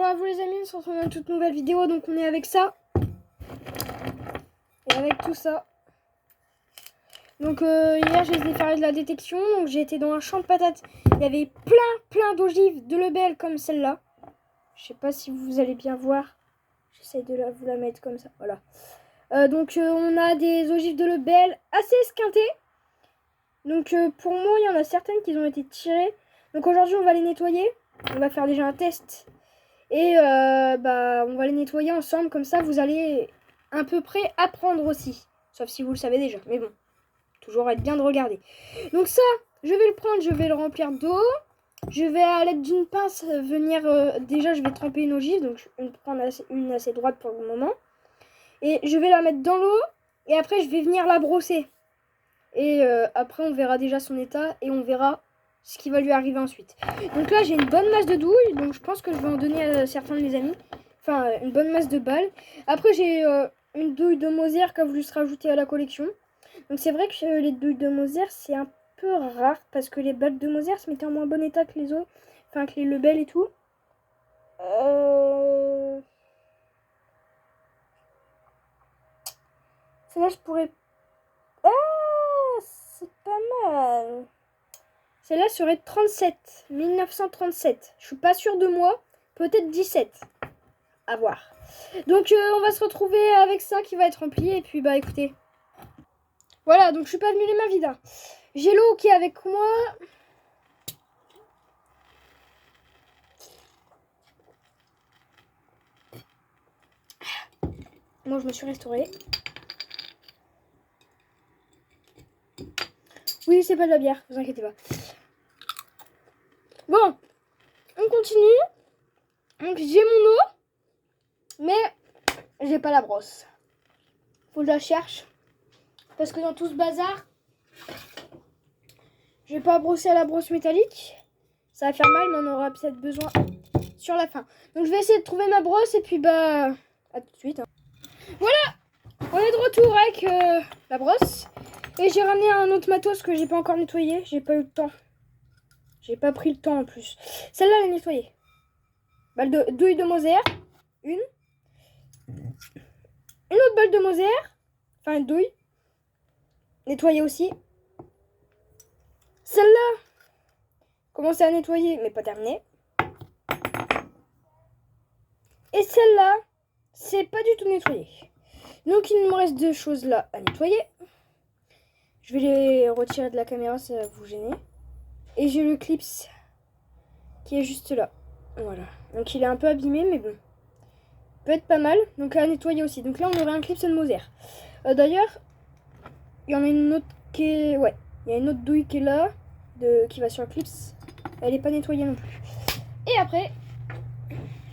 à vous les amis, on se retrouve dans une toute nouvelle vidéo. Donc on est avec ça. Et avec tout ça. Donc hier j'ai essayé de faire de la détection. Donc j'ai été dans un champ de patates. Il y avait plein d'ogives de lebel comme celle-là. Je sais pas si vous allez bien voir. J'essaie de vous la mettre comme ça. Voilà. Donc on a des ogives de lebel assez esquintées. Donc pour moi il y en a certaines qui ont été tirées. Donc aujourd'hui on va les nettoyer. On va faire déjà un test. Et on va les nettoyer ensemble, comme ça vous allez à peu près apprendre aussi. Sauf si vous le savez déjà, mais bon, toujours être bien de regarder. Donc ça, je vais le prendre, je vais le remplir d'eau. Je vais à l'aide d'une pince venir, déjà je vais tremper une ogive, donc je vais prendre une assez droite pour le moment. Et je vais la mettre dans l'eau, et après je vais venir la brosser. Et après on verra déjà son état, et on verra ce qui va lui arriver ensuite. Donc là j'ai une bonne masse de douille, donc je pense que je vais en donner à certains de mes amis. Enfin une bonne masse de balles. Après j'ai une douille de Moser qui a voulu se rajouter à la collection. Donc c'est vrai que les douilles de Moser c'est un peu rare parce que les balles de Moser se mettaient en moins bon état que les autres. Enfin que les lebel et tout. Celle-là je pourrais... Ah, c'est pas mal. Celle-là serait 1937. Je suis pas sûre de moi. Peut-être 17. À voir. Donc on va se retrouver avec ça qui va être rempli. Et puis bah écoutez. Voilà, donc je suis pas venue les mains vides. Hein. J'ai l'eau qui est avec moi. Moi je me suis restaurée. Oui, c'est pas de la bière, vous inquiétez pas. Bon, on continue. Donc j'ai mon eau. Mais j'ai pas la brosse. Faut que je la cherche. Parce que dans tout ce bazar, je vais pas brosser à la brosse métallique. Ça va faire mal, mais on aura peut-être besoin sur la fin. Donc je vais essayer de trouver ma brosse et puis bah à tout de suite. Hein. Voilà, on est de retour avec la brosse. Et j'ai ramené un autre matos que j'ai pas encore nettoyé. J'ai pas eu le temps. J'ai pas pris le temps en plus. Celle-là, elle est nettoyée. Balle de douille de Moser. Une autre balle de Moser. Enfin, une douille. Nettoyée aussi. Celle-là, commencé à nettoyer, mais pas terminée. Et celle-là, c'est pas du tout nettoyé. Donc, il me reste deux choses là à nettoyer. Je vais les retirer de la caméra, ça va vous gêner. Et j'ai le clips qui est juste là. Voilà. Donc, il est un peu abîmé, mais bon. Peut être pas mal. Donc, à nettoyer aussi. Donc là, on aurait un clips de Moser. D'ailleurs, il y en a une autre qui est... Ouais, il y a une autre douille qui est là, qui va sur le clips. Elle est pas nettoyée non plus. Et après,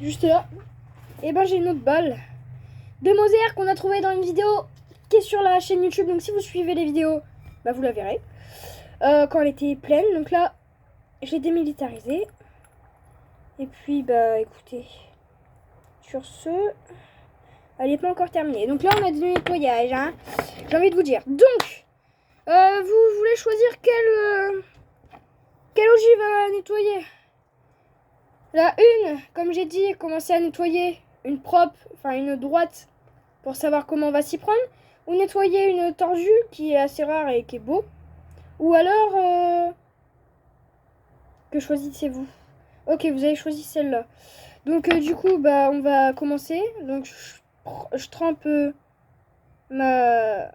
juste là, et ben j'ai une autre balle de Moser qu'on a trouvé dans une vidéo qui est sur la chaîne YouTube. Donc si vous suivez les vidéos, bah vous la verrez. Quand elle était pleine. Donc là, je l'ai démilitarisée. Et puis bah écoutez, sur ce, elle n'est pas encore terminée. Donc là on a du nettoyage. Hein. J'ai envie de vous dire. Donc, vous voulez choisir quelle ogive à nettoyer? La une, comme j'ai dit, commencer à nettoyer une propre, enfin une droite, pour savoir comment on va s'y prendre. Ou nettoyer une tordue, qui est assez rare et qui est beau. Ou alors, que choisissez-vous? Ok, vous avez choisi celle-là. Donc du coup, bah on va commencer. Donc je trempe ma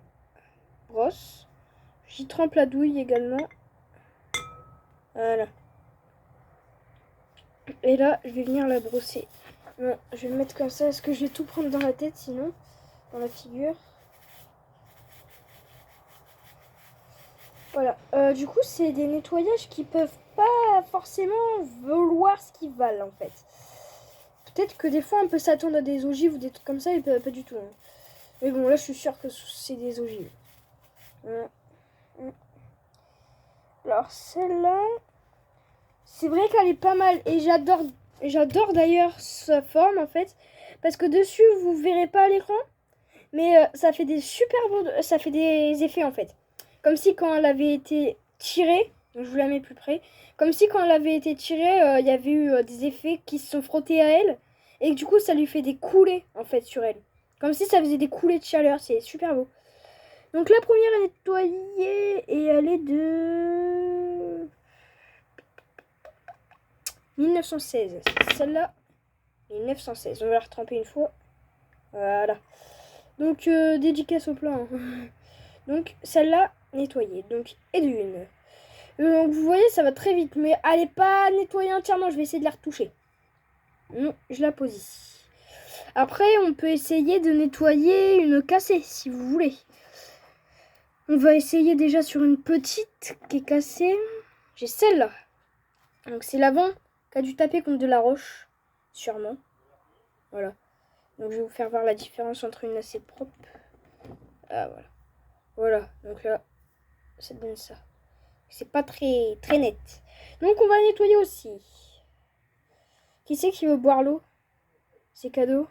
brosse. J'y trempe la douille également. Voilà. Et là, je vais venir la brosser. Bon, je vais le mettre comme ça. Est-ce que je vais tout prendre dans la tête sinon? Dans la figure. Voilà. Du coup, c'est des nettoyages qui peuvent pas forcément vouloir ce qu'ils valent en fait. Peut-être que des fois on peut s'attendre à des ogives ou des trucs comme ça et pas du tout. Hein. Mais bon, là je suis sûre que c'est des ogives. Alors celle-là, c'est vrai qu'elle est pas mal et j'adore d'ailleurs sa forme en fait. Parce que dessus, vous verrez pas à l'écran, mais ça fait des super beaux, ça fait des effets en fait. Comme si quand elle avait été tirée, je vous la mets plus près, comme si quand elle avait été tirée, il y avait eu des effets qui se sont frottés à elle. Et du coup, ça lui fait des coulées, en fait, sur elle. Comme si ça faisait des coulées de chaleur. C'est super beau. Donc la première est nettoyée et elle est de 1916. Celle-là, 1916. On va la retremper une fois. Voilà. Donc dédicace au plan. Donc celle-là, nettoyée. Donc et d'une. Donc vous voyez, ça va très vite. Mais elle n'est pas nettoyée entièrement. Je vais essayer de la retoucher. Non, je la pose ici. Après, on peut essayer de nettoyer une cassée, si vous voulez. On va essayer déjà sur une petite qui est cassée. J'ai celle-là. Donc c'est l'avant qui a dû taper contre de la roche. Sûrement. Voilà. Donc je vais vous faire voir la différence entre une assez propre. Ah voilà. Voilà. Donc là, ça donne ça. C'est pas très net. Donc on va nettoyer aussi. Qui c'est qui veut boire l'eau? C'est cadeau.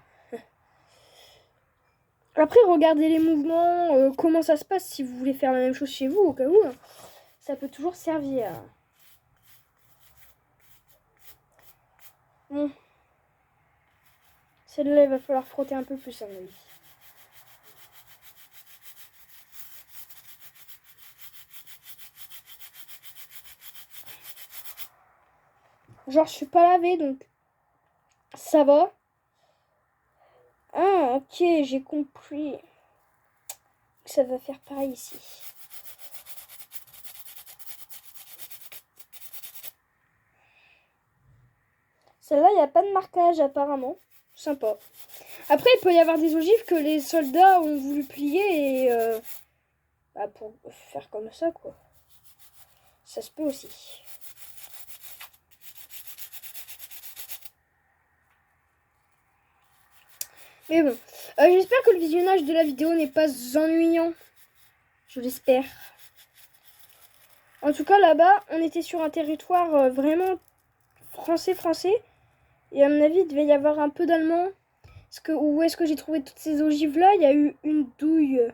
Après, regardez les mouvements, comment ça se passe si vous voulez faire la même chose chez vous, au cas où. Ça peut toujours servir. Bon. Celle-là, il va falloir frotter un peu plus, à mon avis. Genre, je suis pas lavée, donc ça va. Ah, ok, j'ai compris. Ça va faire pareil ici. Celle-là, il n'y a pas de marquage apparemment. Sympa. Après, il peut y avoir des ogives que les soldats ont voulu plier et pour faire comme ça, quoi. Ça se peut aussi. Mais bon, j'espère que le visionnage de la vidéo n'est pas ennuyant. Je l'espère. En tout cas, là-bas, on était sur un territoire vraiment français. Et à mon avis, il devait y avoir un peu d'allemand. Où est-ce que j'ai trouvé toutes ces ogives-là? Il y a eu une douille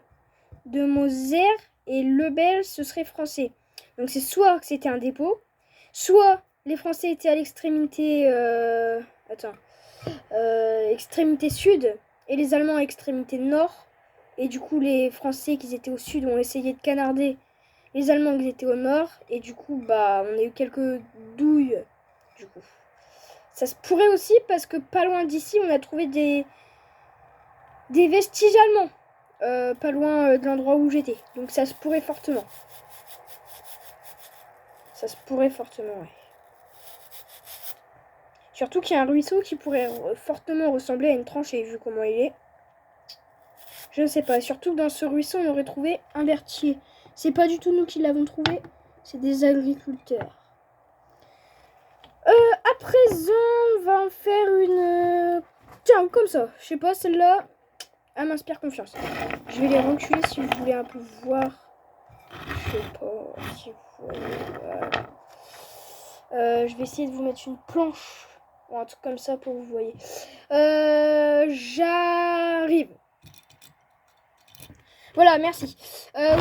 de Moser et Lebel, ce serait français. Donc c'est soit que c'était un dépôt, soit les Français étaient à l'extrémité... extrémité sud et les Allemands à extrémité nord. Et du coup, les Français qui étaient au sud ont essayé de canarder les Allemands qui étaient au nord. Et du coup, bah, on a eu quelques douilles. Du coup, ça se pourrait aussi parce que pas loin d'ici, on a trouvé des vestiges allemands. Pas loin de l'endroit où j'étais. Donc ça se pourrait fortement. Ça se pourrait fortement, ouais. Surtout qu'il y a un ruisseau qui pourrait fortement ressembler à une tranchée, vu comment il est. Je ne sais pas. Surtout que dans ce ruisseau, on aurait trouvé un berthier. C'est pas du tout nous qui l'avons trouvé. C'est des agriculteurs. À présent, on va en faire une... Tiens, comme ça. Je sais pas, celle-là, elle m'inspire confiance. Je vais les reculer si vous voulez un peu voir. Je sais pas si vous voyez. Voilà. Je vais essayer de vous mettre une planche. Ou un truc comme ça pour que vous voyez. J'arrive. Voilà, merci.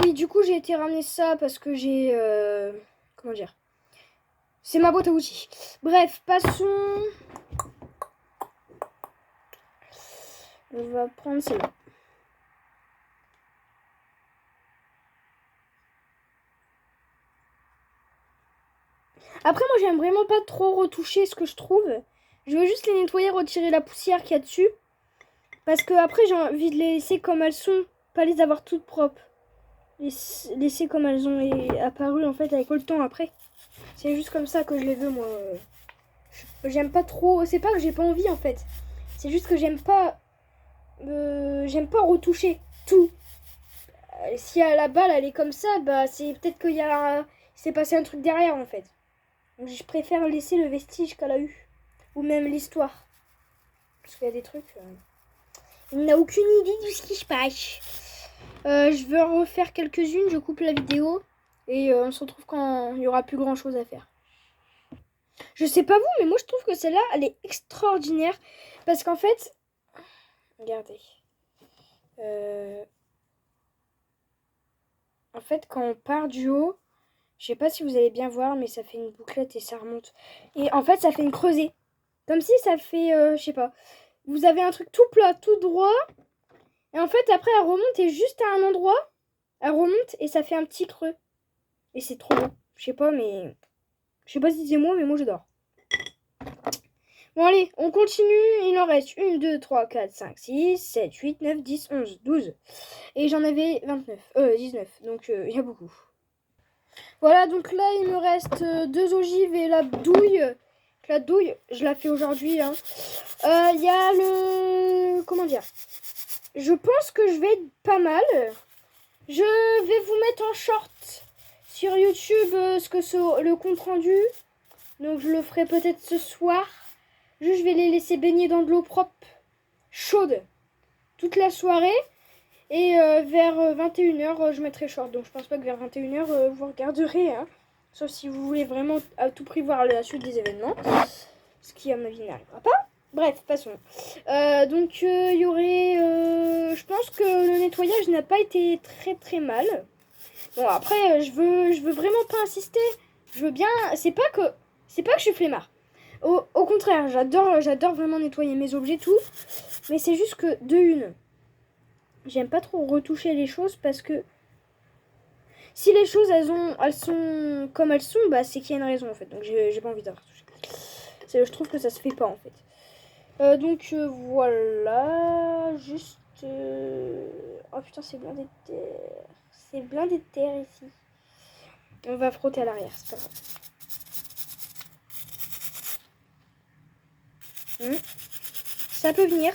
Oui, du coup, j'ai été ramener ça parce que j'ai... comment dire? C'est ma boîte à outils. Bref, passons. On va prendre celle-là. Après, moi, j'aime vraiment pas trop retoucher ce que je trouve. Je veux juste les nettoyer, retirer la poussière qu'il y a dessus. Parce que après, j'ai envie de les laisser comme elles sont. Pas les avoir toutes propres. Laisser comme elles ont apparu, en fait, avec le temps après. C'est juste comme ça que je les veux, moi. J'aime pas trop... C'est pas que j'ai pas envie, en fait. C'est juste que j'aime pas retoucher tout. Si la balle, elle est comme ça, bah, c'est peut-être qu'il s'est passé un truc derrière, en fait. Donc, je préfère laisser le vestige qu'elle a eu. Ou même l'histoire. Parce qu'il y a des trucs... Il n'a aucune idée de ce qui se passe. Je vais en refaire quelques-unes. Je coupe la vidéo. Et on se retrouve quand il n'y aura plus grand-chose à faire. Je sais pas vous, mais moi, je trouve que celle-là, elle est extraordinaire. Parce qu'en fait... Regardez. En fait, quand on part du haut... Je sais pas si vous allez bien voir, mais ça fait une bouclette et ça remonte. Et en fait, ça fait une creusée. Comme si ça fait, je sais pas, vous avez un truc tout plat, tout droit, et en fait après elle remonte et juste à un endroit, elle remonte et ça fait un petit creux. Et c'est trop beau. Je sais pas, mais... Je sais pas si c'est moi, mais moi j'adore. Bon allez, on continue. Il en reste 1, 2, 3, 4, 5, 6, 7, 8, 9, 10, 11, 12. Et j'en avais 19. Donc il y a beaucoup. Voilà, donc là il me reste 2 ogives et la douille. La douille, je la fais aujourd'hui. Hein. Il y a le... Comment dire? Je pense que je vais être pas mal. Je vais vous mettre en short sur YouTube le compte rendu. Donc je le ferai peut-être ce soir. Juste je vais les laisser baigner dans de l'eau propre, chaude, toute la soirée. Et vers 21h, je mettrai short. Donc je pense pas que vers 21h, vous regarderez. Hein. Sauf si vous voulez vraiment à tout prix voir la suite des événements. Ce qui à ma vie n'arrivera pas. Bref, passons. Donc il y aurait... je pense que le nettoyage n'a pas été très très mal. Bon après, je veux vraiment pas insister. Je veux bien... C'est pas que je suis flemmard. Au contraire, j'adore vraiment nettoyer mes objets, tout. Mais c'est juste que, de une, j'aime pas trop retoucher les choses parce que si les choses, elles sont comme elles sont, bah c'est qu'il y a une raison, en fait. Donc j'ai pas envie de retoucher. Je trouve que ça se fait pas, en fait. Donc voilà, juste... Oh putain, c'est blindé de terre. C'est blindé de terre, ici. On va frotter à l'arrière, c'est pas grave. Ça peut venir.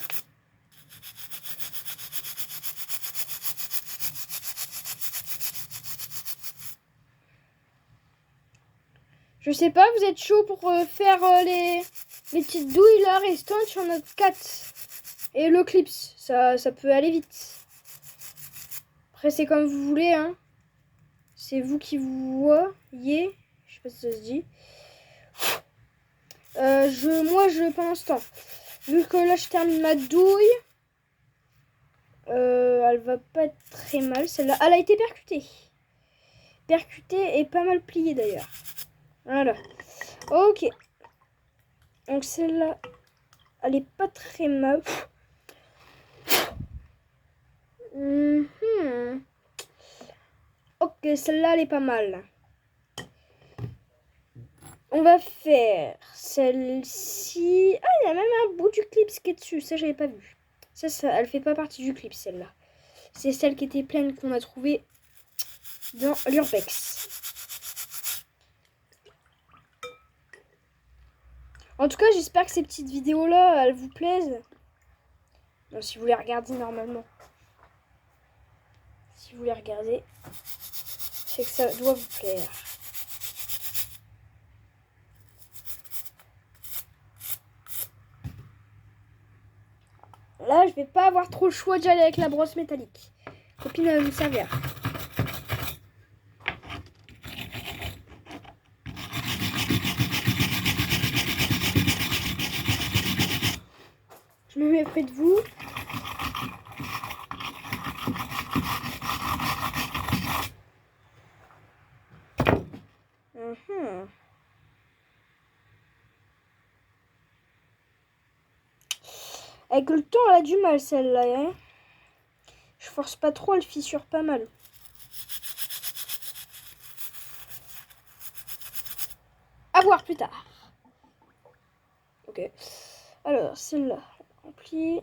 Je sais pas, vous êtes chaud pour faire les petites douilles là restantes sur notre 4. Et le clips, ça peut aller vite. Après c'est comme vous voulez, hein. C'est vous qui vous voyez. Je sais pas si ça se dit. Pendant ce temps, vu que là je termine ma douille, elle va pas être très mal celle-là. Elle a été percutée. Percutée et pas mal pliée d'ailleurs. Voilà. Ok. Donc celle-là, elle est pas très mal. Ok, celle-là, elle est pas mal. On va faire celle-ci. Ah, il y a même un bout du clip qui est dessus. Ça, j'avais pas vu. Ça, elle fait pas partie du clip, celle-là. C'est celle qui était pleine qu'on a trouvée dans l'Urbex. En tout cas, j'espère que ces petites vidéos-là, elles vous plaisent. Bon, si vous les regardez normalement. Si vous les regardez, c'est que ça doit vous plaire. Là, je vais pas avoir trop le choix d'y aller avec la brosse métallique. Copine, elle va me servir. Je me mets près de vous. Avec le temps, elle a du mal, celle-là. Hein. Je force pas trop, elle fissure pas mal. À voir plus tard. Ok. Alors, celle-là, remplie.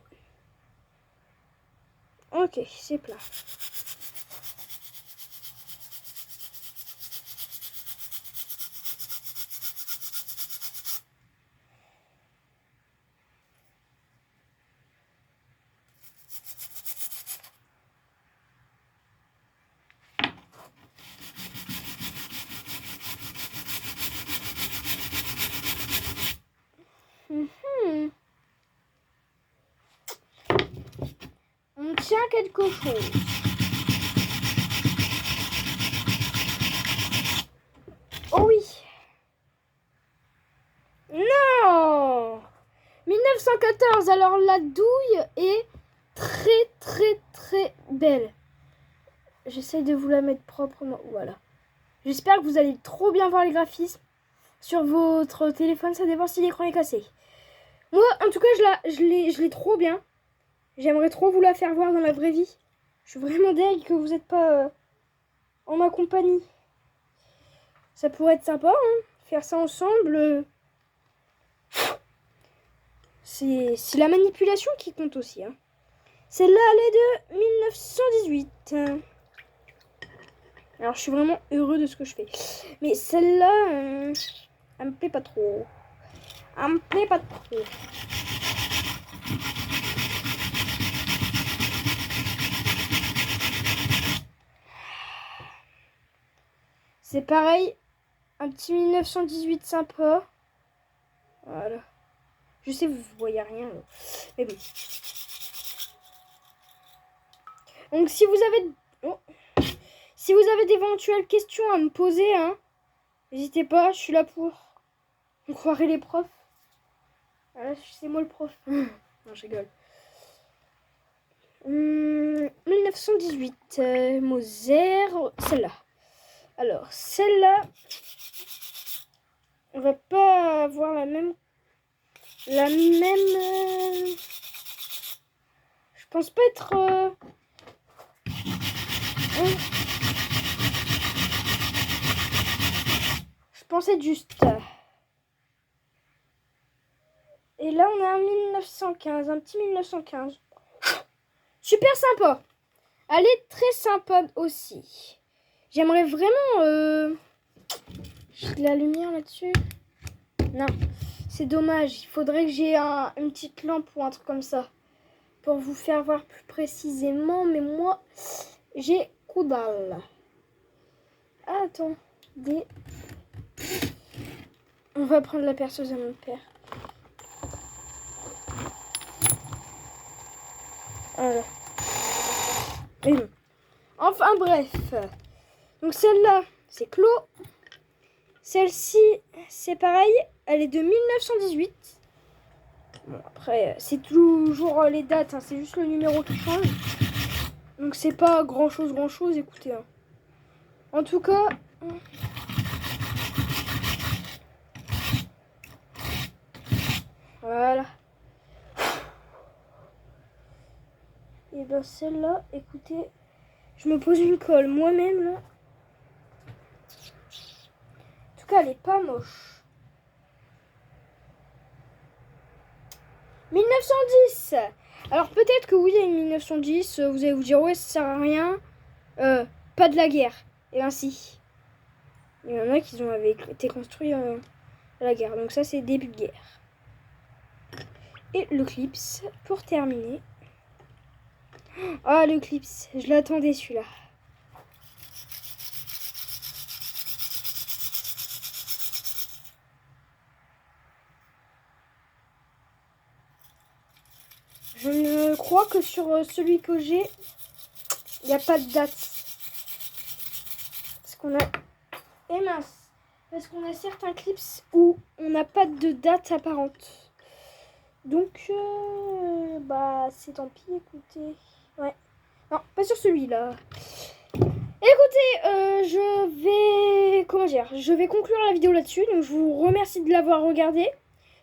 Ok, c'est plat. On tient quelque chose. Oh oui. Non 1914, alors la douille est très très très belle. J'essaie de vous la mettre proprement. Voilà. J'espère que vous allez trop bien voir les graphismes. Sur votre téléphone, ça dépend si l'écran est cassé. Moi, en tout cas, je l'ai trop bien. J'aimerais trop vous la faire voir dans la vraie vie. Je suis vraiment deg que vous n'êtes pas en ma compagnie. Ça pourrait être sympa, hein, faire ça ensemble. C'est la manipulation qui compte aussi. Hein. Celle-là, elle est de 1918. Alors, je suis vraiment heureux de ce que je fais. Mais celle-là, elle me plaît pas trop. Elle me plaît pas trop. C'est pareil, un petit 1918 sympa. Voilà. Je sais, vous voyez rien. Là. Mais bon. Donc, si vous avez... Oh. Si vous avez d'éventuelles questions à me poser, hein, n'hésitez pas, je suis là pour. On croirait les profs. Voilà, c'est moi le prof. Non, je rigole. 1918, Moser, celle-là. Alors, celle-là, on va pas avoir la même. Je pense pas être. Je pense être juste. Et là, on a un 1915, un petit 1915. Super sympa. Elle est très sympa aussi. J'aimerais vraiment... J'ai de la lumière là-dessus. Non, c'est dommage. Il faudrait que j'ai une petite lampe ou un truc comme ça. Pour vous faire voir plus précisément. Mais moi, j'ai que dalle. Ah, attendez. On va prendre la perceuse à mon père. Voilà. Et bon. Enfin bref. Donc celle-là, c'est clos. Celle-ci, c'est pareil. Elle est de 1918. Bon, après, c'est toujours les dates. Hein, c'est juste le numéro qui change. Donc c'est pas grand-chose. Écoutez. Hein. En tout cas... Voilà. Et ben celle-là, écoutez... Je me pose une colle moi-même, là. En tout cas, elle est pas moche. 1910. Alors peut-être que oui, il y a une 1910. Vous allez vous dire, ouais, ça sert à rien. Pas de la guerre. Et ainsi. Il y en a qui avaient été construits à la guerre. Donc ça, c'est début de guerre. Et le clips, pour terminer. Ah, le clips. Je l'attendais, celui-là. Je ne crois que sur celui que j'ai, il n'y a pas de date. Parce qu'on a... Eh mince. Parce qu'on a certains clips où on n'a pas de date apparente. Donc, bah, c'est tant pis, écoutez. Ouais. Non, pas sur celui-là. Écoutez, je vais conclure la vidéo là-dessus. Donc, je vous remercie de l'avoir regardé.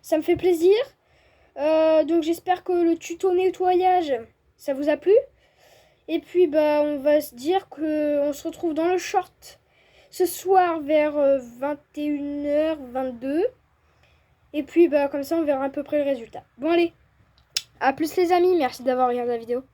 Ça me fait plaisir. Donc, j'espère que le tuto nettoyage, ça vous a plu. Et puis, bah, on va se dire qu'on se retrouve dans le short ce soir vers 21h, 22. Et puis, bah, comme ça, on verra à peu près le résultat. Bon, allez. À plus, les amis. Merci d'avoir regardé la vidéo.